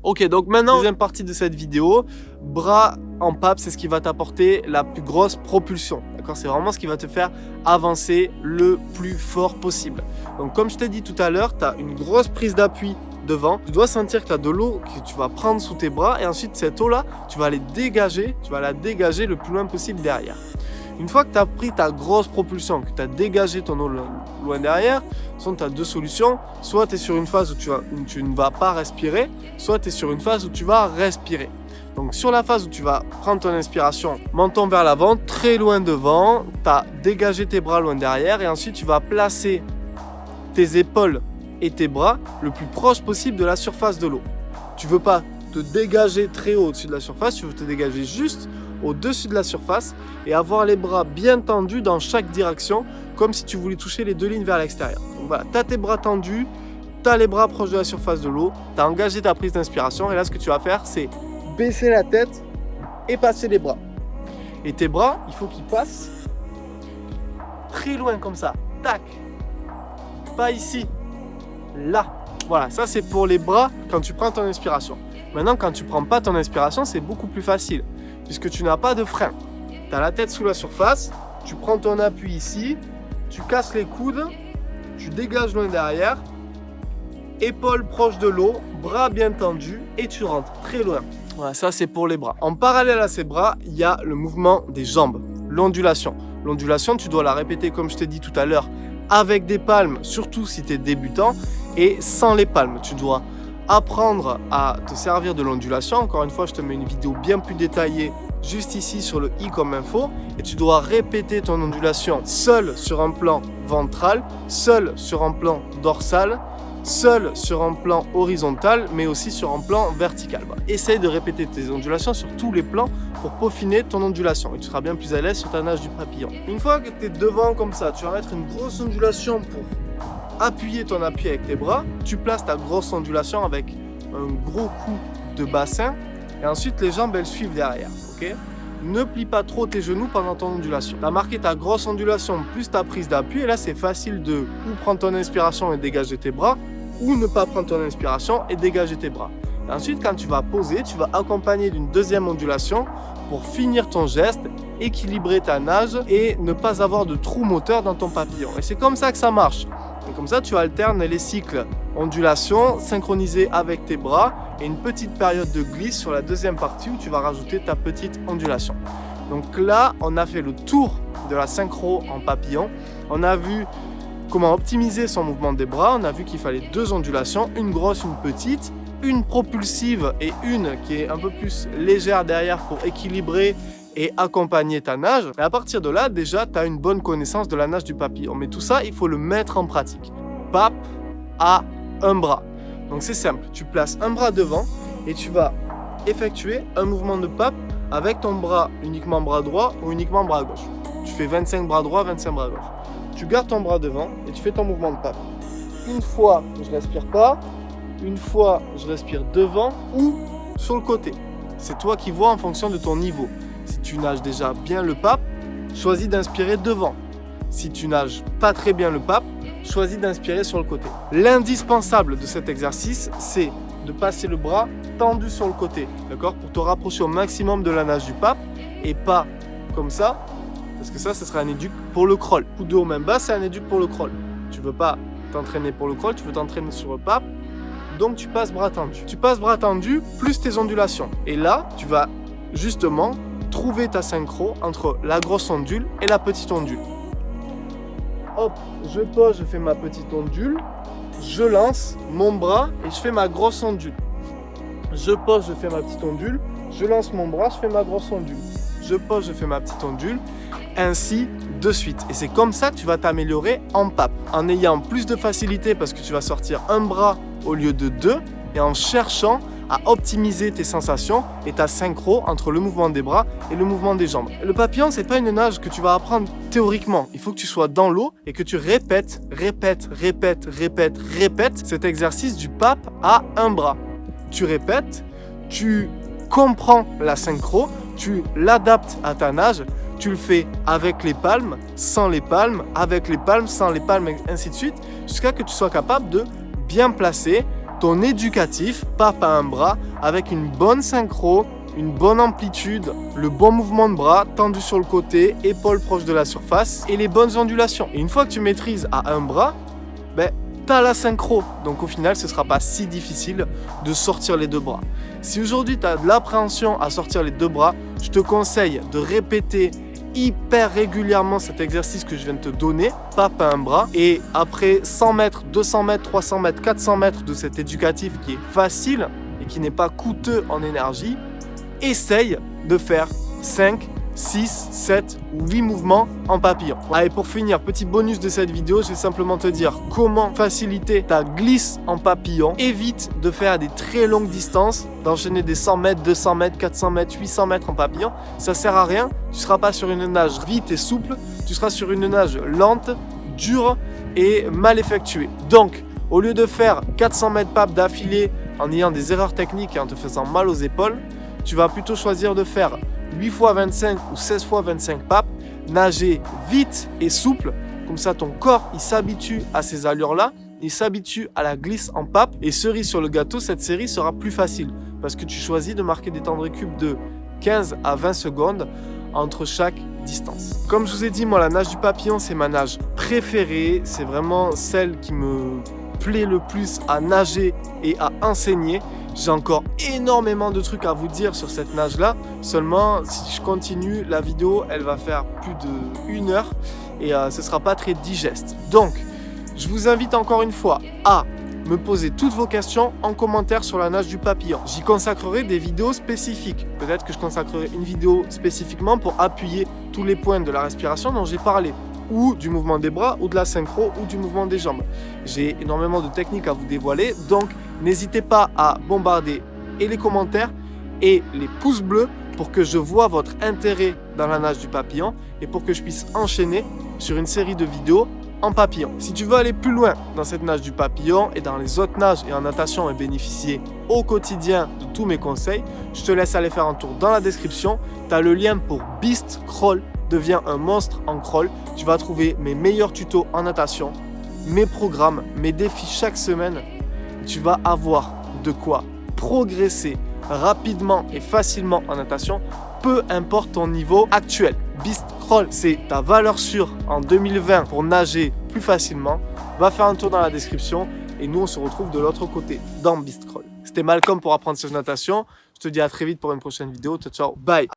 Ok, donc maintenant, deuxième partie de cette vidéo, bras en pape, c'est ce qui va t'apporter la plus grosse propulsion. D'accord, c'est vraiment ce qui va te faire avancer le plus fort possible. Donc comme je t'ai dit tout à l'heure, tu as une grosse prise d'appui devant. Tu dois sentir que tu as de l'eau que tu vas prendre sous tes bras et ensuite cette eau-là, tu vas la dégager le plus loin possible derrière. Une fois que tu as pris ta grosse propulsion, que tu as dégagé ton eau loin derrière, tu as deux solutions. Soit tu es sur une phase où tu ne vas pas respirer, soit tu es sur une phase où tu vas respirer. Donc sur la phase où tu vas prendre ton inspiration, menton vers l'avant, très loin devant, tu as dégagé tes bras loin derrière et ensuite tu vas placer tes épaules et tes bras le plus proche possible de la surface de l'eau. Tu ne veux pas te dégager très haut au-dessus de la surface, tu veux te dégager juste au-dessus de la surface et avoir les bras bien tendus dans chaque direction, comme si tu voulais toucher les deux lignes vers l'extérieur. Donc voilà, tu as tes bras tendus, tu as les bras proches de la surface de l'eau, tu as engagé ta prise d'inspiration et là ce que tu vas faire c'est baisser la tête et passer les bras. Et tes bras, il faut qu'ils passent très loin comme ça, tac, pas ici, là. Voilà, ça c'est pour les bras quand tu prends ton inspiration. Maintenant quand tu prends pas ton inspiration, c'est beaucoup plus facile. Puisque tu n'as pas de frein. Tu as la tête sous la surface, tu prends ton appui ici, tu casses les coudes, tu dégages loin derrière, épaules proches de l'eau, bras bien tendus et tu rentres très loin. Voilà, ça c'est pour les bras. En parallèle à ces bras, il y a le mouvement des jambes, l'ondulation. L'ondulation, tu dois la répéter comme je t'ai dit tout à l'heure, avec des palmes, surtout si tu es débutant, et sans les palmes. Tu dois apprendre à te servir de l'ondulation. Encore une fois, je te mets une vidéo bien plus détaillée juste ici sur le i comme info et tu dois répéter ton ondulation seul sur un plan ventral, seul sur un plan dorsal, seul sur un plan horizontal mais aussi sur un plan vertical. Essaye de répéter tes ondulations sur tous les plans pour peaufiner ton ondulation et tu seras bien plus à l'aise sur ta nage du papillon. Une fois que tu es devant comme ça, tu vas mettre une grosse ondulation pour appuyer ton appui avec tes bras, tu places ta grosse ondulation avec un gros coup de bassin et ensuite les jambes elles suivent derrière. Okay, ne plie pas trop tes genoux pendant ton ondulation. Tu as marqué ta grosse ondulation plus ta prise d'appui et là c'est facile de ou prendre ton inspiration et dégager tes bras ou ne pas prendre ton inspiration et dégager tes bras. Et ensuite quand tu vas poser, tu vas accompagner d'une deuxième ondulation pour finir ton geste, équilibrer ta nage et ne pas avoir de trou moteur dans ton papillon. Et c'est comme ça que ça marche. Et comme ça, tu alternes les cycles ondulation synchronisés avec tes bras et une petite période de glisse sur la deuxième partie où tu vas rajouter ta petite ondulation. Donc là, on a fait le tour de la synchro en papillon. On a vu comment optimiser son mouvement des bras. On a vu qu'il fallait deux ondulations, une grosse, une petite, une propulsive et une qui est un peu plus légère derrière pour équilibrer et accompagner ta nage. Et à partir de là, déjà, tu as une bonne connaissance de la nage du papillon. Mais tout ça, il faut le mettre en pratique. Pape à un bras. Donc c'est simple, tu places un bras devant et tu vas effectuer un mouvement de pape avec ton bras, uniquement bras droit ou uniquement bras gauche. Tu fais 25 bras droit, 25 bras gauche. Tu gardes ton bras devant et tu fais ton mouvement de pape. Une fois, je respire pas. Une fois, je respire devant ou sur le côté. C'est toi qui vois en fonction de ton niveau. Si tu nages déjà bien le pape, choisis d'inspirer devant. Si tu nages pas très bien le pape, choisis d'inspirer sur le côté. L'indispensable de cet exercice, c'est de passer le bras tendu sur le côté, d'accord, pour te rapprocher au maximum de la nage du pape et pas comme ça, parce que ça, ce sera un éduc pour le crawl. Coup de haut main basse, c'est un éduc pour le crawl. Tu veux pas t'entraîner pour le crawl, tu veux t'entraîner sur le pape, donc tu passes bras tendu. Tu passes bras tendu plus tes ondulations. Et là, tu vas justement trouver ta synchro entre la grosse ondule et la petite ondule. Hop, je pose, je fais ma petite ondule, je lance mon bras et je fais ma grosse ondule. Je pose, je fais ma petite ondule, je lance mon bras, je fais ma grosse ondule. Je pose, je fais ma petite ondule, ainsi de suite. Et c'est comme ça que tu vas t'améliorer en pape, en ayant plus de facilité parce que tu vas sortir un bras au lieu de deux et en cherchant à optimiser tes sensations et ta synchro entre le mouvement des bras et le mouvement des jambes. Le papillon, c'est pas une nage que tu vas apprendre théoriquement. Il faut que tu sois dans l'eau et que tu répètes cet exercice du pape à un bras. Tu répètes, tu comprends la synchro, tu l'adaptes à ta nage, tu le fais avec les palmes, sans les palmes, avec les palmes, sans les palmes, et ainsi de suite, jusqu'à ce que tu sois capable de bien placer ton éducatif, pape à un bras, avec une bonne synchro, une bonne amplitude, le bon mouvement de bras, tendu sur le côté, épaules proches de la surface et les bonnes ondulations. Et une fois que tu maîtrises à un bras, tu as la synchro. Donc au final, ce ne sera pas si difficile de sortir les deux bras. Si aujourd'hui tu as de l'appréhension à sortir les deux bras, je te conseille de répéter hyper régulièrement cet exercice que je viens de te donner, pape à un bras. Et après 100 mètres, 200 mètres, 300 mètres, 400 mètres de cet éducatif qui est facile et qui n'est pas coûteux en énergie, essaye de faire 5, 6, 7 ou 8 mouvements en papillon. Allez, pour finir, petit bonus de cette vidéo, je vais simplement te dire comment faciliter ta glisse en papillon. Évite de faire des très longues distances, d'enchaîner des 100 mètres, 200 mètres, 400 mètres, 800 mètres en papillon. Ça sert à rien. Tu ne seras pas sur une nage vite et souple, tu seras sur une nage lente, dure et mal effectuée. Donc, au lieu de faire 400 mètres pape d'affilée en ayant des erreurs techniques et en te faisant mal aux épaules, tu vas plutôt choisir de faire 8 x 25 ou 16 x 25 papes, nager vite et souple, comme ça ton corps il s'habitue à ces allures-là, il s'habitue à la glisse en pape, et cerise sur le gâteau, cette série sera plus facile, parce que tu choisis de marquer des temps de récup de 15 à 20 secondes entre chaque distance. Comme je vous ai dit, moi la nage du papillon c'est ma nage préférée, c'est vraiment celle qui me plaît le plus à nager et à enseigner. J'ai encore énormément de trucs à vous dire sur cette nage-là. Seulement, si je continue, la vidéo, elle va faire plus de 1 heure et ce ne sera pas très digeste. Donc, je vous invite encore une fois à me poser toutes vos questions en commentaire sur la nage du papillon. J'y consacrerai des vidéos spécifiques. Peut-être que je consacrerai une vidéo spécifiquement pour appuyer tous les points de la respiration dont j'ai parlé, ou du mouvement des bras, ou de la synchro, ou du mouvement des jambes. J'ai énormément de techniques à vous dévoiler, donc n'hésitez pas à bombarder et les commentaires et les pouces bleus pour que je vois votre intérêt dans la nage du papillon et pour que je puisse enchaîner sur une série de vidéos en papillon. Si tu veux aller plus loin dans cette nage du papillon et dans les autres nages et en natation et bénéficier au quotidien de tous mes conseils, je te laisse aller faire un tour dans la description. Tu as le lien pour Beast Crawl, deviens un monstre en crawl. Tu vas trouver mes meilleurs tutos en natation, mes programmes, mes défis chaque semaine. Tu vas avoir de quoi progresser rapidement et facilement en natation, peu importe ton niveau actuel. Beast Crawl, c'est ta valeur sûre en 2020 pour nager plus facilement. Va faire un tour dans la description et nous on se retrouve de l'autre côté dans Beast Crawl. C'était Malcolm pour apprendre cette natation. Je te dis à très vite pour une prochaine vidéo. Ciao, ciao, bye.